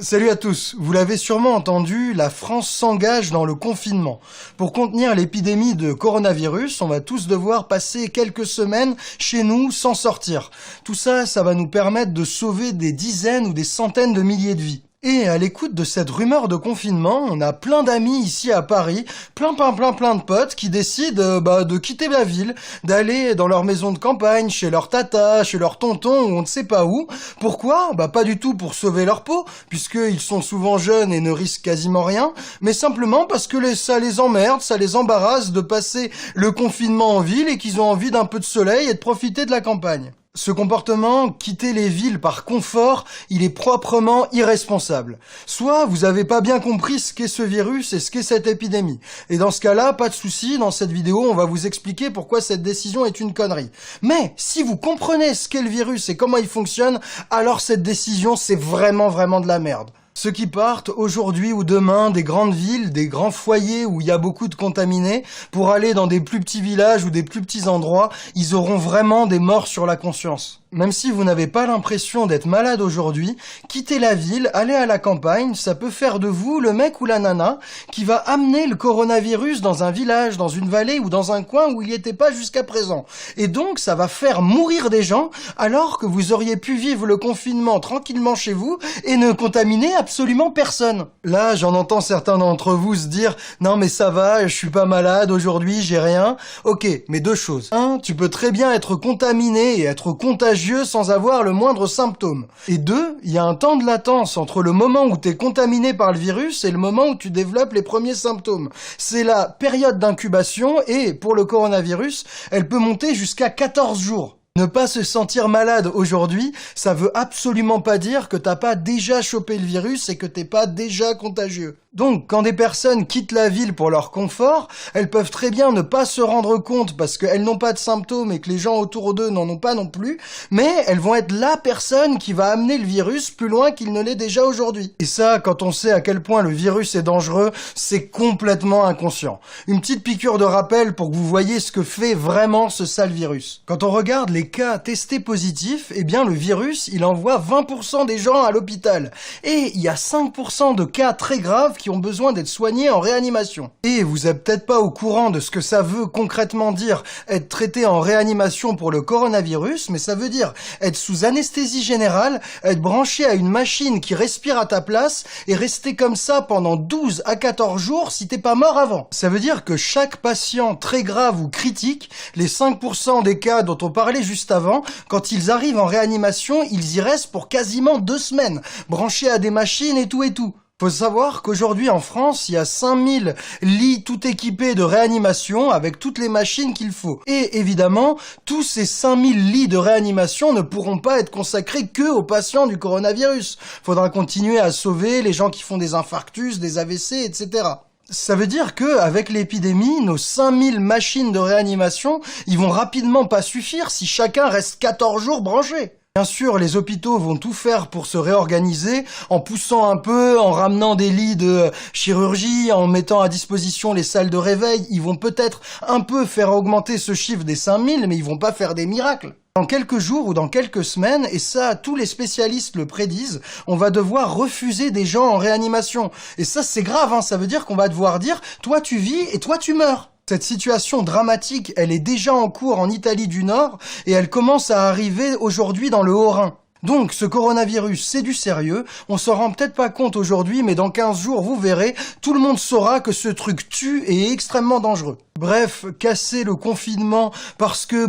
Salut à tous, vous l'avez sûrement entendu, la France s'engage dans le confinement. Pour contenir l'épidémie de coronavirus, on va tous devoir passer quelques semaines chez nous sans sortir. Tout ça, ça va nous permettre de sauver des dizaines ou des centaines de milliers de vies. Et à l'écoute de cette rumeur de confinement, on a plein d'amis ici à Paris, plein de potes qui décident de quitter la ville, d'aller dans leur maison de campagne, chez leur tata, chez leur tonton ou on ne sait pas où. Pourquoi ? Pas du tout pour sauver leur peau, puisqu'ils sont souvent jeunes et ne risquent quasiment rien, mais simplement parce que ça les emmerde, ça les embarrasse de passer le confinement en ville et qu'ils ont envie d'un peu de soleil et de profiter de la campagne. Ce comportement, quitter les villes par confort, il est proprement irresponsable. Soit vous avez pas bien compris ce qu'est ce virus et ce qu'est cette épidémie. Et dans ce cas-là, pas de souci, dans cette vidéo, on va vous expliquer pourquoi cette décision est une connerie. Mais si vous comprenez ce qu'est le virus et comment il fonctionne, alors cette décision, c'est vraiment de la merde. Ceux qui partent aujourd'hui ou demain des grandes villes, des grands foyers où il y a beaucoup de contaminés, pour aller dans des plus petits villages ou des plus petits endroits, ils auront vraiment des morts sur la conscience. Même si vous n'avez pas l'impression d'être malade aujourd'hui, quitter la ville, aller à la campagne, ça peut faire de vous le mec ou la nana qui va amener le coronavirus dans un village, dans une vallée ou dans un coin où il n'y était pas jusqu'à présent. Et donc ça va faire mourir des gens alors que vous auriez pu vivre le confinement tranquillement chez vous et ne contaminer absolument personne. Là, j'en entends certains d'entre vous se dire « Non mais ça va, je suis pas malade aujourd'hui, j'ai rien. » Ok, mais deux choses. Un, tu peux très bien être contaminé et être contagieux sans avoir le moindre symptôme. Et deux, il y a un temps de latence entre le moment où tu es contaminé par le virus et le moment où tu développes les premiers symptômes. C'est la période d'incubation et, pour le coronavirus, elle peut monter jusqu'à 14 jours. Ne pas se sentir malade aujourd'hui, ça veut absolument pas dire que t'as pas déjà chopé le virus et que t'es pas déjà contagieux. Donc, quand des personnes quittent la ville pour leur confort, elles peuvent très bien ne pas se rendre compte parce qu'elles n'ont pas de symptômes et que les gens autour d'eux n'en ont pas non plus, mais elles vont être la personne qui va amener le virus plus loin qu'il ne l'est déjà aujourd'hui. Et ça, quand on sait à quel point le virus est dangereux, c'est complètement inconscient. Une petite piqûre de rappel pour que vous voyez ce que fait vraiment ce sale virus. Quand on regarde les cas testés positifs, eh bien le virus, il envoie 20% des gens à l'hôpital. Et il y a 5% de cas très graves qui ont besoin d'être soignés en réanimation. Et vous êtes peut-être pas au courant de ce que ça veut concrètement dire être traité en réanimation pour le coronavirus, mais ça veut dire être sous anesthésie générale, être branché à une machine qui respire à ta place et rester comme ça pendant 12 à 14 jours si t'es pas mort avant. Ça veut dire que chaque patient très grave ou critique, les 5% des cas dont on parlait juste avant, quand ils arrivent en réanimation, ils y restent pour quasiment 2 semaines, branchés à des machines et tout. Faut savoir qu'aujourd'hui en France, il y a 5000 lits tout équipés de réanimation avec toutes les machines qu'il faut. Et évidemment, tous ces 5000 lits de réanimation ne pourront pas être consacrés que aux patients du coronavirus. Faudra continuer à sauver les gens qui font des infarctus, des AVC, etc. Ça veut dire que, avec l'épidémie, nos 5000 machines de réanimation, ils vont rapidement pas suffire si chacun reste 14 jours branché. Bien sûr, les hôpitaux vont tout faire pour se réorganiser, en poussant un peu, en ramenant des lits de chirurgie, en mettant à disposition les salles de réveil. Ils vont peut-être un peu faire augmenter ce chiffre des 5000, mais ils vont pas faire des miracles. Dans quelques jours ou dans quelques semaines, et ça, tous les spécialistes le prédisent, on va devoir refuser des gens en réanimation. Et ça, c'est grave, ça veut dire qu'on va devoir dire « toi tu vis et toi tu meurs ». Cette situation dramatique, elle est déjà en cours en Italie du Nord et elle commence à arriver aujourd'hui dans le Haut-Rhin. Donc, ce coronavirus, c'est du sérieux. On s'en rend peut-être pas compte aujourd'hui, mais dans 15 jours, vous verrez, tout le monde saura que ce truc tue et est extrêmement dangereux. Bref, casser le confinement parce que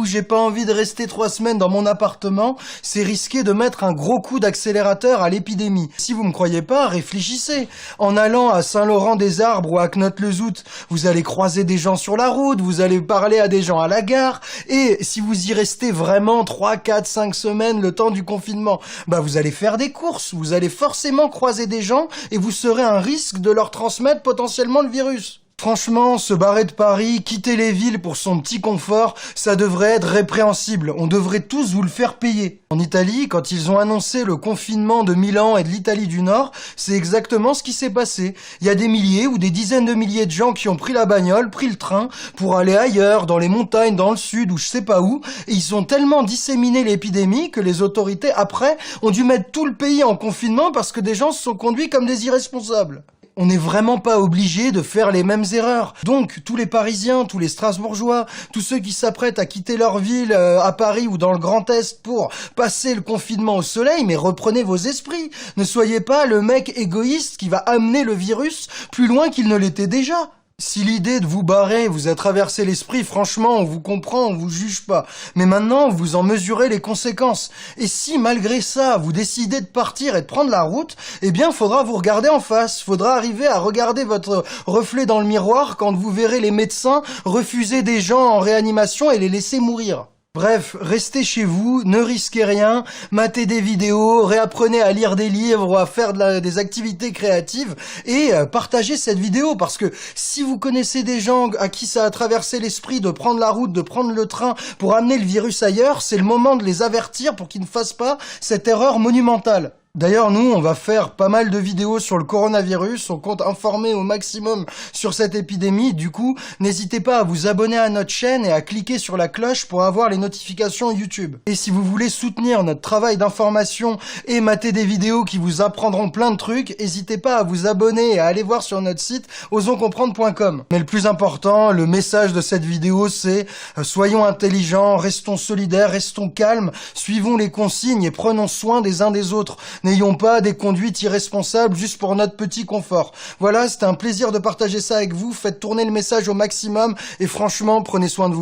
j'ai pas envie de rester 3 semaines dans mon appartement, c'est risquer de mettre un gros coup d'accélérateur à l'épidémie. Si vous me croyez pas, réfléchissez. En allant à Saint-Laurent-des-Arbres ou à Knott-le-Zout, vous allez croiser des gens sur la route, vous allez parler à des gens à la gare, et si vous y restez vraiment 3, 4, 5 semaines le temps du confinement, vous allez faire des courses, vous allez forcément croiser des gens et vous serez un risque de leur transmettre potentiellement le virus. Franchement, se barrer de Paris, quitter les villes pour son petit confort, ça devrait être répréhensible. On devrait tous vous le faire payer. En Italie, quand ils ont annoncé le confinement de Milan et de l'Italie du Nord, c'est exactement ce qui s'est passé. Il y a des milliers ou des dizaines de milliers de gens qui ont pris la bagnole, pris le train, pour aller ailleurs, dans les montagnes, dans le sud ou je sais pas où, et ils ont tellement disséminé l'épidémie que les autorités, après, ont dû mettre tout le pays en confinement parce que des gens se sont conduits comme des irresponsables. On n'est vraiment pas obligé de faire les mêmes erreurs. Donc, tous les Parisiens, tous les Strasbourgeois, tous ceux qui s'apprêtent à quitter leur ville à Paris ou dans le Grand Est pour passer le confinement au soleil, mais reprenez vos esprits. Ne soyez pas le mec égoïste qui va amener le virus plus loin qu'il ne l'était déjà. Si l'idée de vous barrer vous a traversé l'esprit, franchement, on vous comprend, on vous juge pas. Mais maintenant, vous en mesurez les conséquences. Et si, malgré ça, vous décidez de partir et de prendre la route, eh bien, faudra vous regarder en face. Faudra arriver à regarder votre reflet dans le miroir quand vous verrez les médecins refuser des gens en réanimation et les laisser mourir. Bref, restez chez vous, ne risquez rien, matez des vidéos, réapprenez à lire des livres ou à faire des activités créatives et partagez cette vidéo parce que si vous connaissez des gens à qui ça a traversé l'esprit de prendre la route, de prendre le train pour amener le virus ailleurs, c'est le moment de les avertir pour qu'ils ne fassent pas cette erreur monumentale. D'ailleurs, nous, on va faire pas mal de vidéos sur le coronavirus, on compte informer au maximum sur cette épidémie, du coup, n'hésitez pas à vous abonner à notre chaîne et à cliquer sur la cloche pour avoir les notifications YouTube. Et si vous voulez soutenir notre travail d'information et mater des vidéos qui vous apprendront plein de trucs, n'hésitez pas à vous abonner et à aller voir sur notre site osonscomprendre.com. Mais le plus important, le message de cette vidéo, c'est soyons intelligents, restons solidaires, restons calmes, suivons les consignes et prenons soin des uns des autres. N'ayons pas des conduites irresponsables juste pour notre petit confort. Voilà, c'était un plaisir de partager ça avec vous. Faites tourner le message au maximum et franchement, prenez soin de vous.